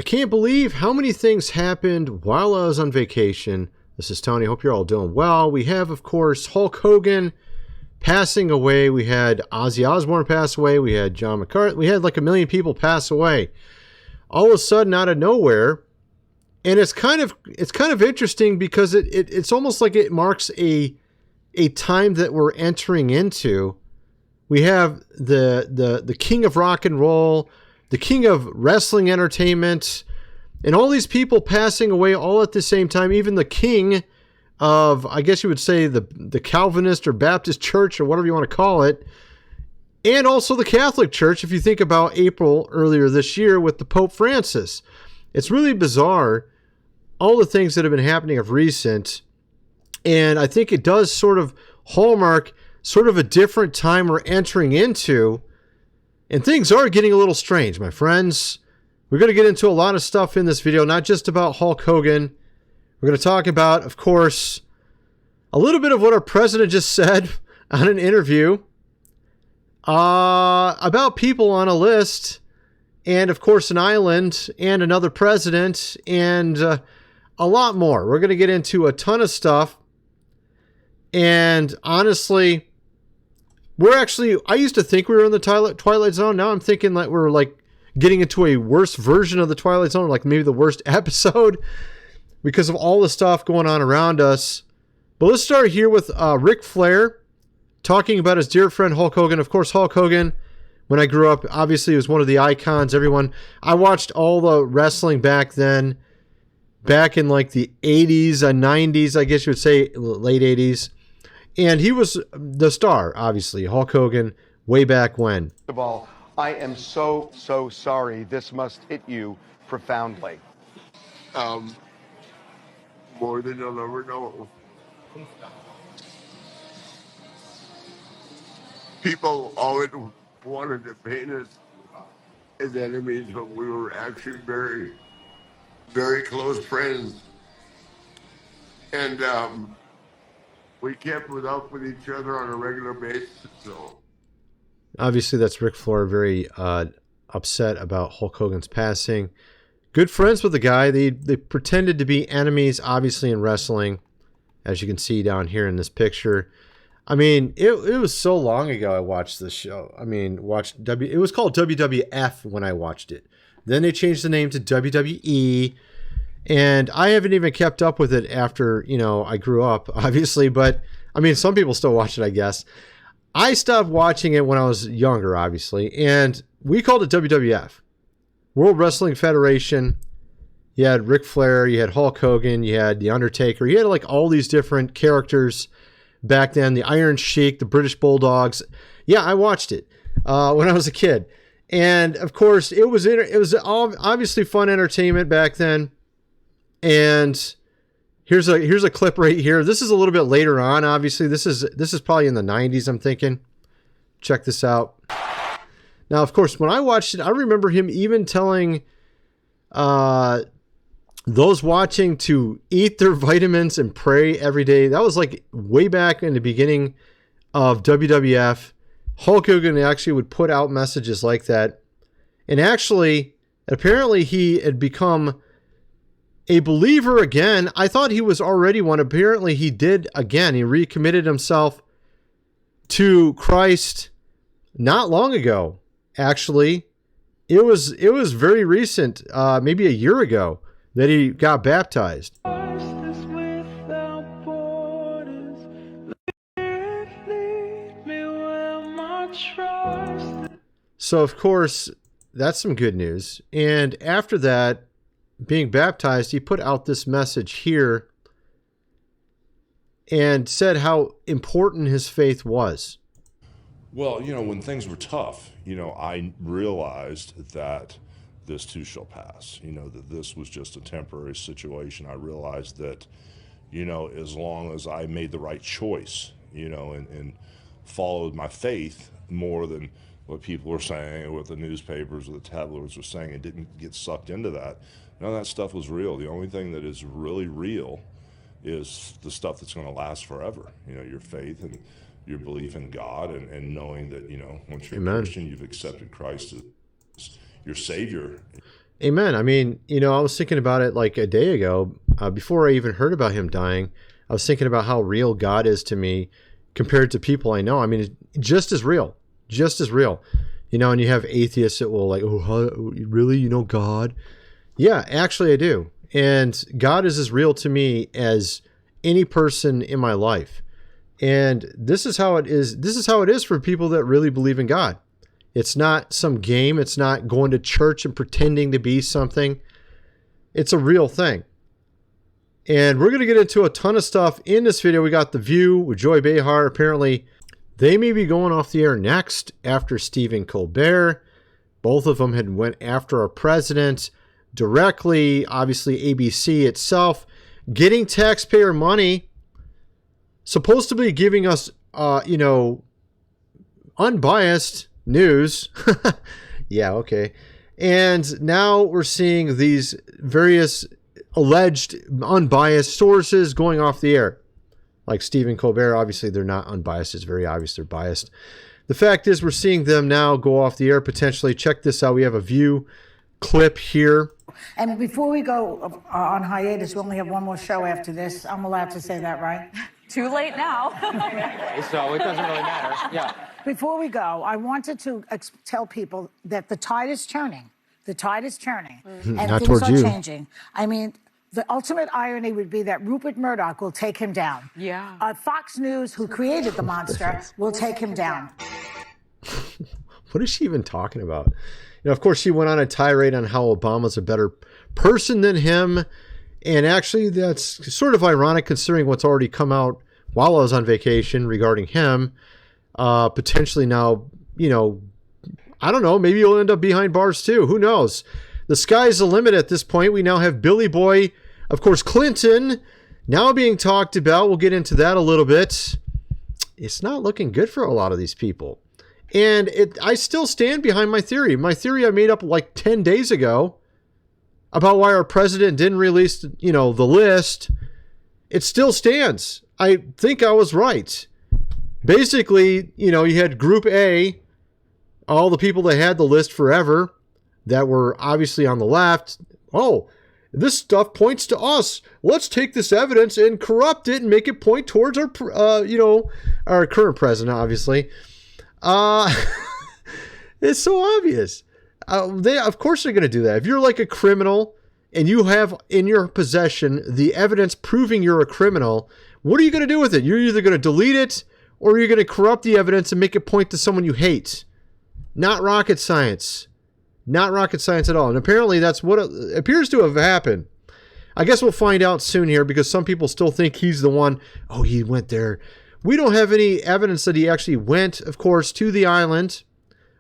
I can't believe how many things happened while I was on vacation. This is Tony. Hope you're all doing well. We have, of course, Hulk Hogan passing away. We had Ozzy Osbourne pass away. We had John McCarthy. We had like a million people pass away. All of a sudden, out of nowhere. And it's kind of interesting because it's almost like it marks a time that we're entering into. We have the king of rock and roll, the king of wrestling entertainment, and all these people passing away all at the same time. Even the king of, I guess you would say, the Calvinist or Baptist church or whatever you want to call it, and also the Catholic Church, if you think about April earlier this year with the Pope Francis. It's really bizarre, all the things that have been happening of recent, and I think it does sort of hallmark sort of a different time we're entering into, and things are getting a little strange, my friends. We're going to get into a lot of stuff in this video, not just about Hulk Hogan. We're going to talk about, of course, a little bit of what our president just said on an interview, about people on a list, and, of course, an island, and another president, and a lot more. We're going to get into a ton of stuff, and honestly, I used to think we were in the Twilight Zone. Now I'm thinking that we're like getting into a worse version of the Twilight Zone, like maybe the worst episode because of all the stuff going on around us. But let's start here with Ric Flair talking about his dear friend Hulk Hogan. Of course, Hulk Hogan, when I grew up, obviously was one of the icons. I watched all the wrestling back then, back in like the 80s and 90s, I guess you would say, late 80s. And he was the star, obviously, Hulk Hogan, way back when. First of all, I am so sorry. This must hit you profoundly. More than you'll ever know. People always wanted to paint us as enemies, but we were actually very, very close friends. And we kept up with each other on a regular basis. So obviously, that's Ric Flair, very upset about Hulk Hogan's passing. Good friends with the guy. They pretended to be enemies, obviously, in wrestling, as you can see down here in this picture. I mean, it was so long ago I watched this show. I mean, it was called WWF when I watched it. Then they changed the name to WWE. And I haven't even kept up with it after, I grew up, obviously. But, I mean, some people still watch it, I guess. I stopped watching it when I was younger, obviously. And we called it WWF. World Wrestling Federation. You had Ric Flair. You had Hulk Hogan. You had The Undertaker. You had, like, all these different characters back then. The Iron Sheik, the British Bulldogs. Yeah, I watched it when I was a kid. And, of course, it was obviously fun entertainment back then. And here's a clip right here. This is a little bit later on, obviously. This is probably in the 90s, I'm thinking. Check this out. Now, of course, when I watched it, I remember him even telling those watching to eat their vitamins and pray every day. That was like way back in the beginning of WWF. Hulk Hogan actually would put out messages like that. And actually, apparently he had become a believer again. I thought he was already one. Apparently he did again. He recommitted himself to Christ not long ago. Actually, it was very recent, maybe a year ago, that he got baptized. So of course, that's some good news. And after that, being baptized, he put out this message here and said how important his faith was. Well, when things were tough, I realized that this too shall pass, that this was just a temporary situation. I realized that, as long as I made the right choice, and followed my faith more than what people were saying, or what the newspapers or the tabloids were saying, and didn't get sucked into that, none of that stuff was real. The only thing that is really real is the stuff that's going to last forever. Your faith and your belief in God, and knowing that, once you're Amen. a Christian, you've accepted Christ as your Savior. Amen. I mean, I was thinking about it like a day ago, before I even heard about him dying. I was thinking about how real God is to me compared to people I know. I mean, just as real, just as real. And you have atheists that will like, oh, really? God? Yeah, actually I do. And God is as real to me as any person in my life. And this is how it is. This is how it is for people that really believe in God. It's not some game. It's not going to church and pretending to be something. It's a real thing. And we're going to get into a ton of stuff in this video. We got The View with Joy Behar. Apparently, they may be going off the air next after Stephen Colbert. Both of them had went after our president directly. Obviously, ABC itself getting taxpayer money, supposed to be giving us, unbiased news. Yeah, okay. And now we're seeing these various alleged unbiased sources going off the air. Like Stephen Colbert, obviously they're not unbiased. It's very obvious they're biased. The fact is we're seeing them now go off the air potentially. Check this out. We have a View clip here. And before we go on hiatus, we only have one more show after this. I'm allowed to say that, right? Too late now. So it doesn't really matter. Yeah. Before we go, I wanted to tell people that the tide is turning. The tide is turning. And Not things towards are you. changing. I mean, the ultimate irony would be that Rupert Murdoch will take him down. Yeah. Fox News, who created the monster, will take him down. What is she even talking about? Of course, she went on a tirade on how Obama's a better person than him. And actually, that's sort of ironic considering what's already come out while I was on vacation regarding him. Potentially now, I don't know, maybe he'll end up behind bars too. Who knows? The sky's the limit at this point. We now have Billy Boy, of course, Clinton, now being talked about. We'll get into that a little bit. It's not looking good for a lot of these people. And I still stand behind my theory. My theory I made up like 10 days ago about why our president didn't release, the list. It still stands. I think I was right. Basically, you had Group A, all the people that had the list forever that were obviously on the left. Oh, this stuff points to us. Let's take this evidence and corrupt it and make it point towards our, our current president, obviously. It's so obvious. Of course they're going to do that. If you're like a criminal and you have in your possession the evidence proving you're a criminal, what are you going to do with it? You're either going to delete it or you're going to corrupt the evidence and make it point to someone you hate. Not rocket science. Not rocket science at all. And apparently that's what appears to have happened. I guess we'll find out soon here because some people still think he's the one. Oh, he went there. We don't have any evidence that he actually went, of course, to the island.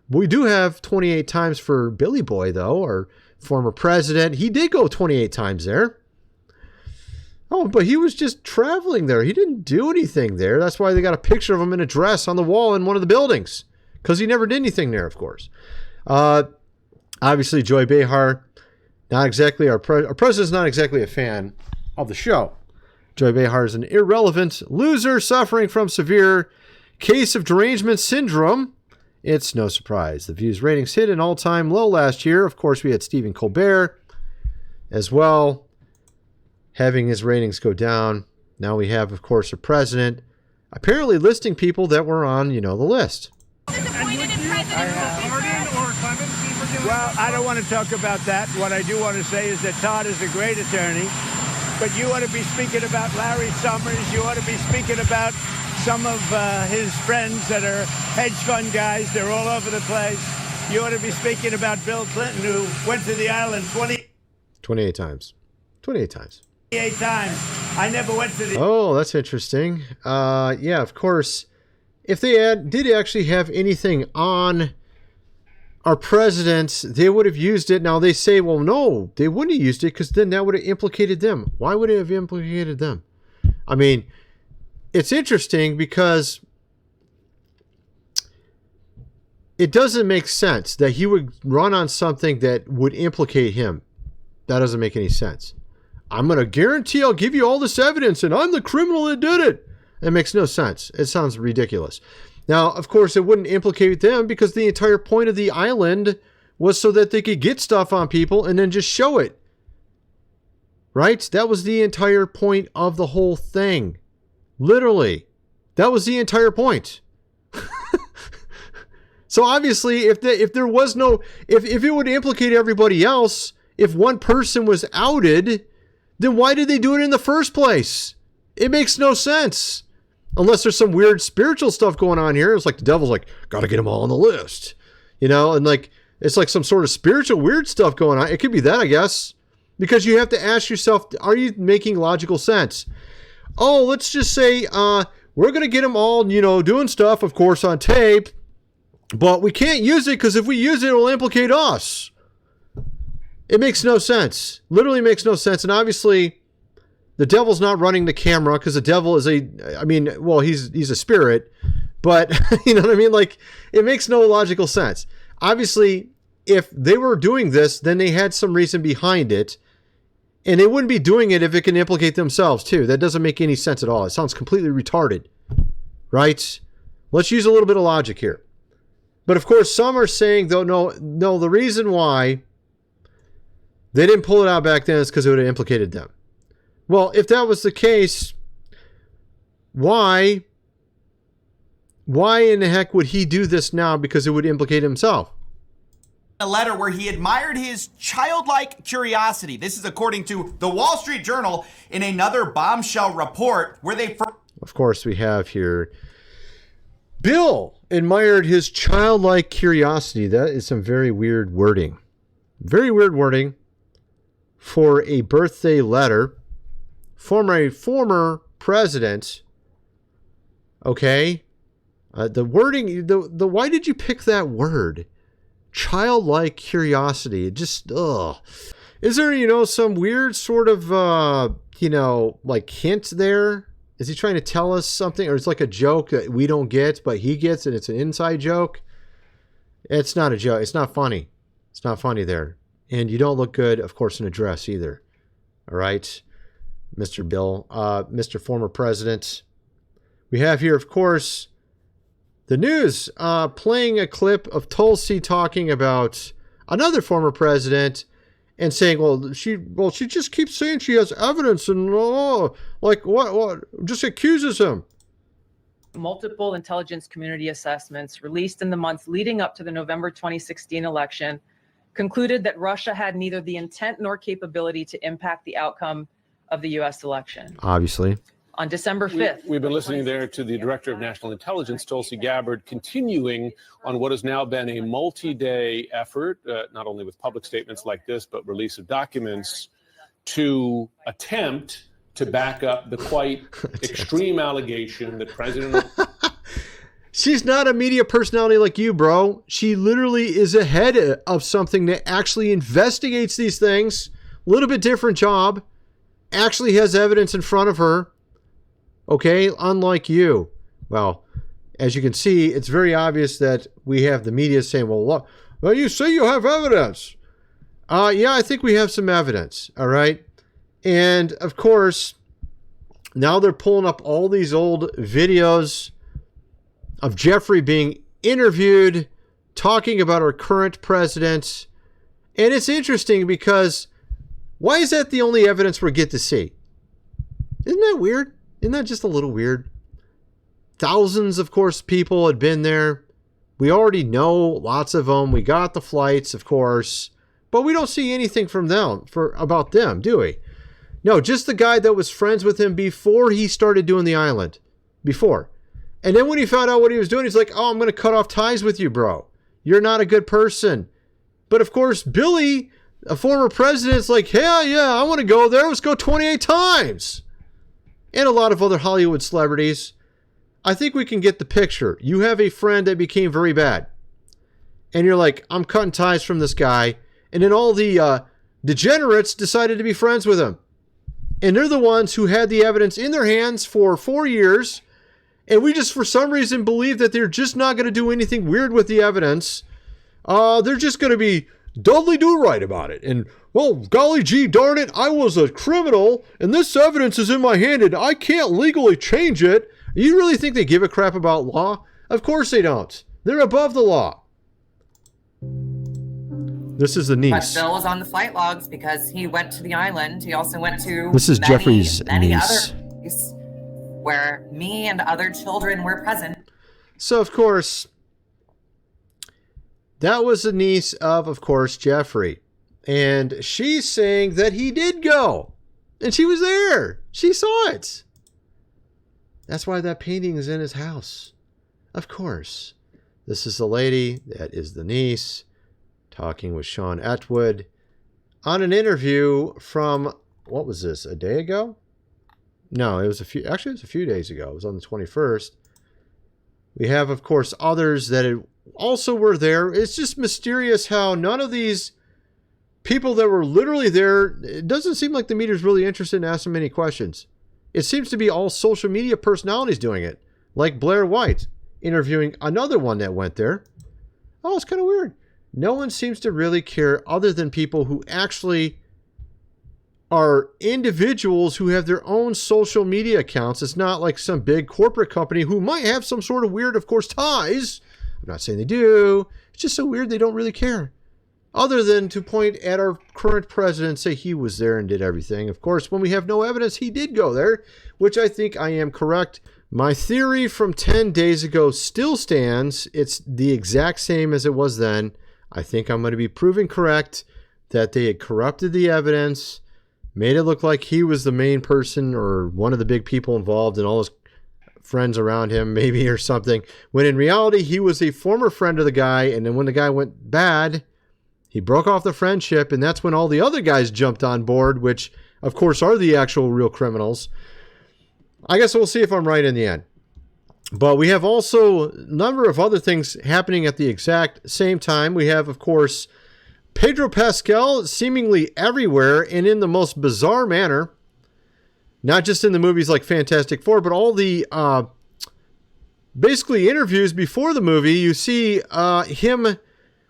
We do have 28 times for Billy Boy, though, our former president. He did go 28 times there. Oh, but he was just traveling there. He didn't do anything there. That's why they got a picture of him in a dress on the wall in one of the buildings. Because he never did anything there, of course. Obviously, Joy Behar, not exactly our president's not exactly a fan of the show. Joy Behar is an irrelevant loser suffering from severe case of derangement syndrome. It's no surprise. The View's ratings hit an all-time low last year. Of course, we had Stephen Colbert as well, having his ratings go down. Now we have, of course, a president apparently listing people that were on, the list. Well, I don't want to talk about that. What I do want to say is that Todd is a great attorney, but you ought to be speaking about Larry Summers. You ought to be speaking about some of his friends that are hedge fund guys. They're all over the place. You ought to be speaking about Bill Clinton, who went to the island 28 times. 28 times. 28 times. I never went to the... Oh, that's interesting. Yeah, of course. If they did actually have anything on our presidents, they would have used it. Now they say, well, no, they wouldn't have used it because then that would have implicated them. Why would it have implicated them? I mean, it's interesting because it doesn't make sense that he would run on something that would implicate him. That doesn't make any sense. I'm going to guarantee I'll give you all this evidence and I'm the criminal that did it. It makes no sense. It sounds ridiculous. Now, of course, it wouldn't implicate them because the entire point of the island was so that they could get stuff on people and then just show it. Right? That was the entire point of the whole thing. Literally. That was the entire point. So obviously, if there was no, if it would implicate everybody else, if one person was outed, then why did they do it in the first place? It makes no sense. Unless there's some weird spiritual stuff going on here. It's like the devil's like, gotta get them all on the list. You know, and like, it's like some sort of spiritual weird stuff going on. It could be that, I guess. Because you have to ask yourself, are you making logical sense? Oh, let's just say, we're going to get them all, you know, doing stuff, of course, on tape. But we can't use it because if we use it, it'll implicate us. It makes no sense. Literally makes no sense. And obviously, the devil's not running the camera because the devil is he's a spirit. But, you know what I mean? Like, it makes no logical sense. Obviously, if they were doing this, then they had some reason behind it. And they wouldn't be doing it if it can implicate themselves, too. That doesn't make any sense at all. It sounds completely retarded. Right? Let's use a little bit of logic here. But, of course, some are saying, though, no, the reason why they didn't pull it out back then is because it would have implicated them. Well, if that was the case, why in the heck would he do this now? Because it would implicate himself. A letter where he admired his childlike curiosity. This is according to the Wall Street Journal in another bombshell report where they... Of course, we have here, Bill admired his childlike curiosity. That is some very weird wording. Very weird wording for a birthday letter from a former president. Okay? The wording, the why did you pick that word? Childlike curiosity. It just, ugh. Is there, you know, some weird sort of, you know, like hint there? Is he trying to tell us something? Or it's like a joke that we don't get, but he gets, and it's an inside joke? It's not a joke. It's not funny. It's not funny there. And you don't look good, of course, in a dress either. All right, Mr. Bill, Mr. Former President. We have here, of course, the news playing a clip of Tulsi talking about another former president and saying, she just keeps saying she has evidence and like what just accuses him. Multiple intelligence community assessments released in the months leading up to the November 2016 election concluded that Russia had neither the intent nor capability to impact the outcome of the U.S. election. Obviously. On December 5th. We've been listening there to the Director of National Intelligence, Tulsi Gabbard, continuing on what has now been a multi-day effort, not only with public statements like this, but release of documents to attempt to back up the quite extreme allegation that President... She's not a media personality like you, bro. She literally is a head of something that actually investigates these things. A little bit different job. Actually has evidence in front of her. Okay, unlike you. Well, as you can see, it's very obvious that we have the media saying, well, you say you have evidence. Yeah, I think we have some evidence. All right. And of course, now they're pulling up all these old videos of Jeffrey being interviewed, talking about our current president. And it's interesting because why is that the only evidence we get to see? Isn't that weird? Isn't that just a little weird? Thousands, of course, people had been there. We already know lots of them. We got the flights, of course. But we don't see anything from them, about them, do we? No, just the guy that was friends with him before he started doing the island. Before. And then when he found out what he was doing, he's like, oh, I'm going to cut off ties with you, bro. You're not a good person. But, of course, Billy, a former president's like, hell yeah, I want to go there. Let's go 28 times. And a lot of other Hollywood celebrities. I think we can get the picture. You have a friend that became very bad. And you're like, I'm cutting ties from this guy. And then all the degenerates decided to be friends with him. And they're the ones who had the evidence in their hands for 4 years. And we just, for some reason, believe that they're just not going to do anything weird with the evidence. They're just going to be Dudley Do-Right about it. And, well, golly gee darn it, I was a criminal, and this evidence is in my hand, and I can't legally change it. You really think they give a crap about law? Of course they don't. They're above the law. This is the But niece. Bill was on the flight logs because he went to the island. He also went to This is Jeffrey's many niece. other places where me and other children were present. So, of course, that was the niece of course, Jeffrey. And she's saying that he did go. And she was there. She saw it. That's why that painting is in his house. Of course. This is the lady that is the niece talking with Sean Atwood on an interview from, what was this, a day ago? No, it was a few days ago. It was on the 21st. We have, of course, others that also were there. It's just mysterious how none of these people that were literally there, it doesn't seem like the media's really interested in asking many questions. It seems to be all social media personalities doing it, like Blair White interviewing another one that went there. Oh, it's kind of weird. No one seems to really care other than people who actually are individuals who have their own social media accounts. It's not like some big corporate company who might have some sort of weird, of course, ties. I'm not saying they do. It's just so weird they don't really care. Other than to point at our current president and say he was there and did everything. Of course, when we have no evidence, he did go there, which I think I am correct. My theory from 10 days ago still stands. It's the exact same as it was then. I think I'm going to be proven correct that they had corrupted the evidence, made it look like he was the main person or one of the big people involved and all his friends around him, maybe, or something. When in reality, he was a former friend of the guy, and then when the guy went bad, he broke off the friendship, and that's when all the other guys jumped on board, which, of course, are the actual real criminals. I guess we'll see if I'm right in the end. But we have also a number of other things happening at the exact same time. We have, of course, Pedro Pascal seemingly everywhere and in the most bizarre manner. Not just in the movies like Fantastic Four, but all the basically interviews before the movie. You see him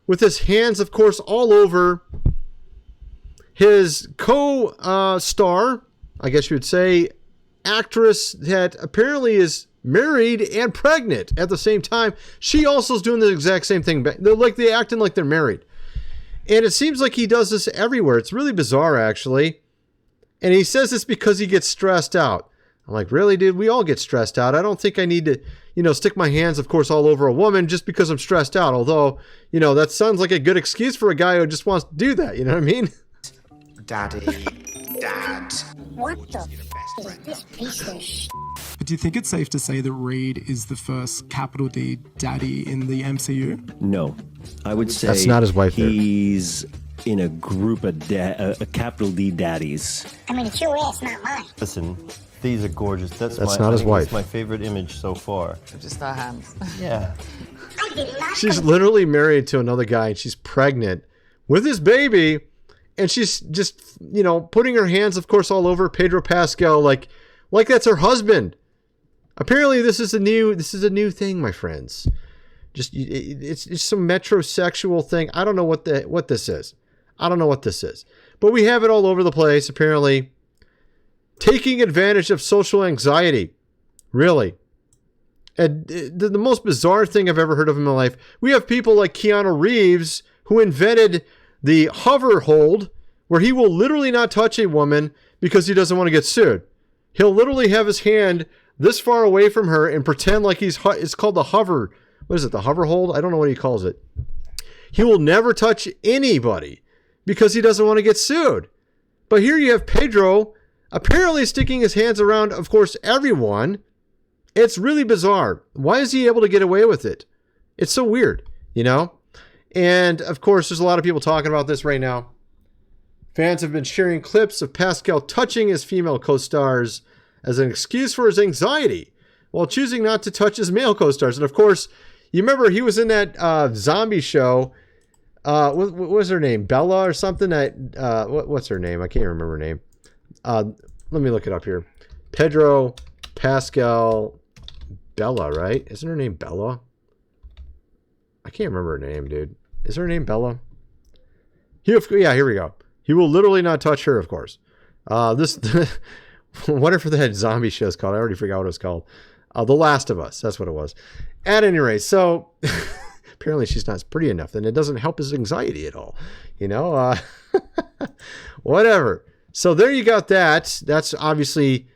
with his hands, of course, all over his co-star, I guess you would say, actress that apparently is married and pregnant at the same time. She also is doing the exact same thing. They're acting like they're married. And it seems like he does this everywhere. It's really bizarre, actually. And he says this because he gets stressed out. I'm like, really, dude? We all get stressed out. I don't think I need to, stick my hands, of course, all over a woman just because I'm stressed out. Although, that sounds like a good excuse for a guy who just wants to do that. You know what I mean? Daddy. Dad. What the is this piece of shit? But do you think it's safe to say that Reed is the first capital D daddy in the MCU? No. I would say that's not his wife. He's in a group of a capital D daddies. I mean, it's your ass, not mine. Listen, these are gorgeous. That's not his wife. That's my favorite image so far. Just our hands. Yeah. She's literally married to another guy, and she's pregnant with his baby, and she's just, putting her hands, of course, all over Pedro Pascal, like that's her husband. Apparently, this is a new thing, my friends. It's some metrosexual thing. I don't know what this is. I don't know what this is. But we have it all over the place, apparently. Taking advantage of social anxiety. Really. And the most bizarre thing I've ever heard of in my life. We have people like Keanu Reeves who invented the hover hold, where he will literally not touch a woman because he doesn't want to get sued. He'll literally have his hand this far away from her and pretend like it's called the hover. What is it? The hover hold? I don't know what he calls it. He will never touch anybody because he doesn't want to get sued. But here you have Pedro apparently sticking his hands around, of course, everyone. It's really bizarre. Why is he able to get away with it? It's so weird, And, of course, there's a lot of people talking about this right now. Fans have been sharing clips of Pascal touching his female co-stars as an excuse for his anxiety while choosing not to touch his male co-stars. And, of course, you remember he was in that zombie show. What was her name? Bella or something? What's her name? I can't remember her name. Let me look it up here. Pedro Pascal Bella, right? Isn't her name Bella? I can't remember her name, dude. Is her name Bella? Yeah, here we go. He will literally not touch her, of course. Whatever that zombie show is called. I already forgot what it was called. The Last of Us. That's what it was. At any rate, so apparently she's not pretty enough, and it doesn't help his anxiety at all. Whatever. So there you got that. That's obviously,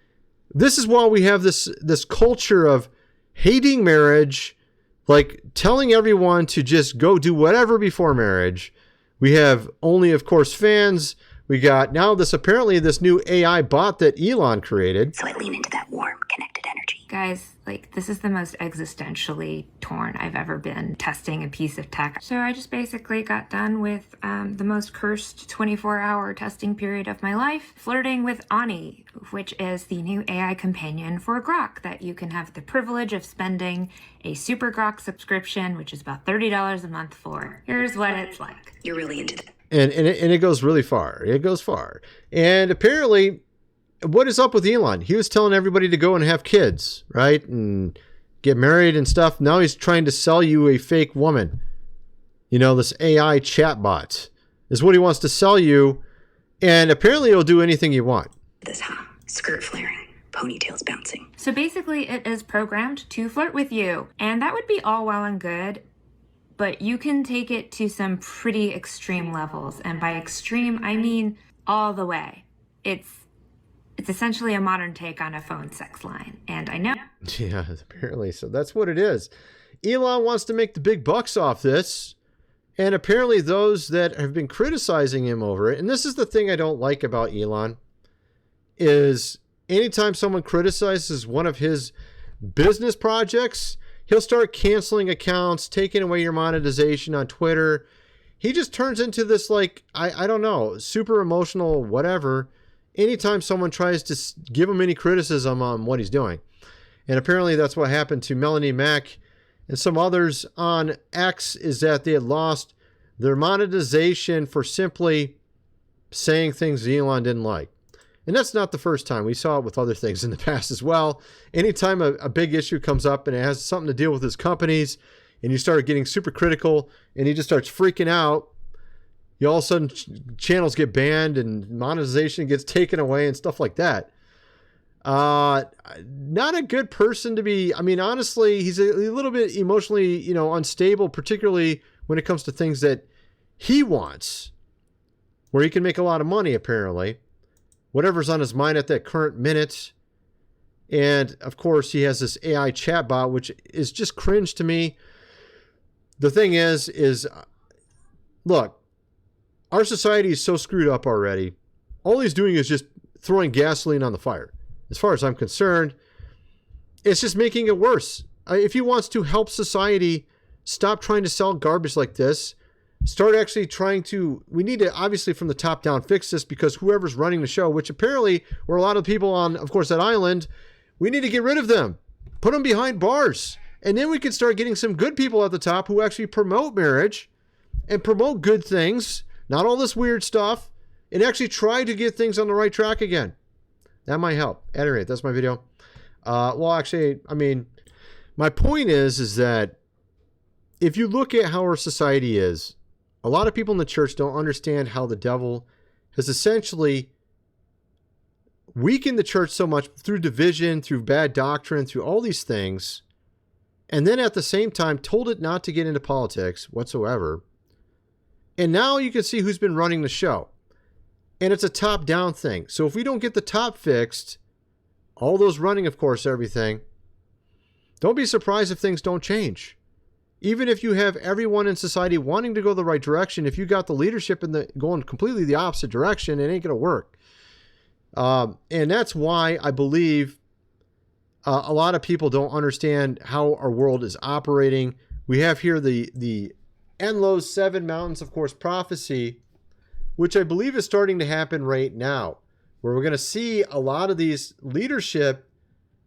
this is why we have this culture of hating marriage, like telling everyone to just go do whatever before marriage. We have only, of course, fans. We got now this new AI bot that Elon created. So I lean into that warm, connected energy. Guys, this is the most existentially torn I've ever been testing a piece of tech. So I just basically got done with the most cursed 24-hour testing period of my life, flirting with Ani, which is the new AI companion for Grok that you can have the privilege of spending a Super Grok subscription, which is about $30 a month for. Here's what it's like. You're really into that. And it goes really far. It goes far. And apparently, what is up with Elon? He was telling everybody to go and have kids, right? And get married and stuff. Now he's trying to sell you a fake woman. This AI chatbot is what he wants to sell you. And apparently he'll do anything you want. This, skirt flaring, ponytails bouncing. So basically it is programmed to flirt with you. And that would be all well and good, but you can take it to some pretty extreme levels. And by extreme, I mean all the way. It's essentially a modern take on a phone sex line. And I know. Yeah, apparently. So that's what it is. Elon wants to make the big bucks off this. And apparently those that have been criticizing him over it, and this is the thing I don't like about Elon, is anytime someone criticizes one of his business projects, he'll start canceling accounts, taking away your monetization on Twitter. He just turns into this, I don't know, super emotional whatever, anytime someone tries to give him any criticism on what he's doing. And apparently that's what happened to Melanie Mack and some others on X, is that they had lost their monetization for simply saying things Elon didn't like. And that's not the first time. We saw it with other things in the past as well. Anytime a big issue comes up and it has something to deal with his companies, and you start getting super critical and he just starts freaking out, you all of a sudden channels get banned and monetization gets taken away and stuff like that. Not a good person to be. I mean, honestly, he's a little bit emotionally, unstable, particularly when it comes to things that he wants, where he can make a lot of money, apparently. Whatever's on his mind at that current minute. And of course, he has this AI chatbot, which is just cringe to me. The thing is look, our society is so screwed up already. All he's doing is just throwing gasoline on the fire. As far as I'm concerned, it's just making it worse. If he wants to help society stop trying to sell garbage like this, start actually trying to, we need to obviously from the top down fix this, because whoever's running the show, which apparently were a lot of people on, of course, that island, we need to get rid of them, put them behind bars. And then we can start getting some good people at the top who actually promote marriage and promote good things, not all this weird stuff, and actually try to get things on the right track again. That might help. At any rate, that's my video. Well, actually, I mean, my point is that if you look at how our society is, a lot of people in the church don't understand how the devil has essentially weakened the church so much through division, through bad doctrine, through all these things, and then at the same time told it not to get into politics whatsoever. And now you can see who's been running the show. And it's a top-down thing. So if we don't get the top fixed, all those running, of course, everything, don't be surprised if things don't change. Even if you have everyone in society wanting to go the right direction, if you got the leadership going completely the opposite direction, it ain't going to work. And that's why I believe a lot of people don't understand how our world is operating. We have here the Enlil's 7 Mountains, of course, prophecy, which I believe is starting to happen right now, where we're going to see a lot of these leadership,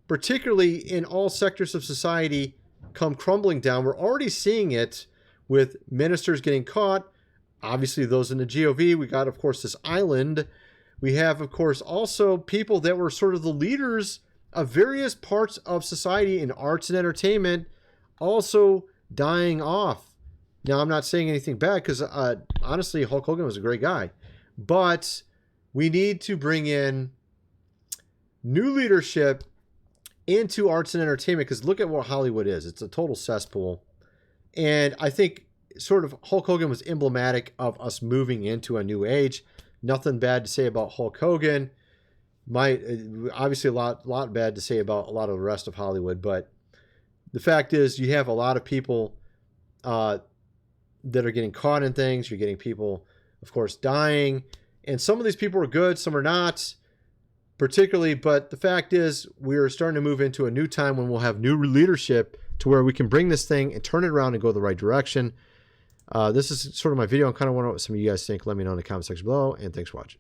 particularly in all sectors of society, come crumbling down. We're already seeing it with ministers getting caught. Obviously, those in the GOV. We got, of course, this island. We have, of course, also people that were sort of the leaders of various parts of society in arts and entertainment also dying off. Now, I'm not saying anything bad because, honestly, Hulk Hogan was a great guy. But we need to bring in new leadership into arts and entertainment, because look at what Hollywood is. It's a total cesspool. And I think sort of Hulk Hogan was emblematic of us moving into a new age. Nothing bad to say about Hulk Hogan. Obviously a lot bad to say about a lot of the rest of Hollywood, but the fact is you have a lot of people that are getting caught in things. You're getting people, of course, dying. And some of these people are good, some are not, particularly. But the fact is we're starting to move into a new time when we'll have new leadership to where we can bring this thing and turn it around and go the right direction. This is sort of my video. I kind of wonder what some of you guys think. Let me know in the comment section below. And thanks for watching.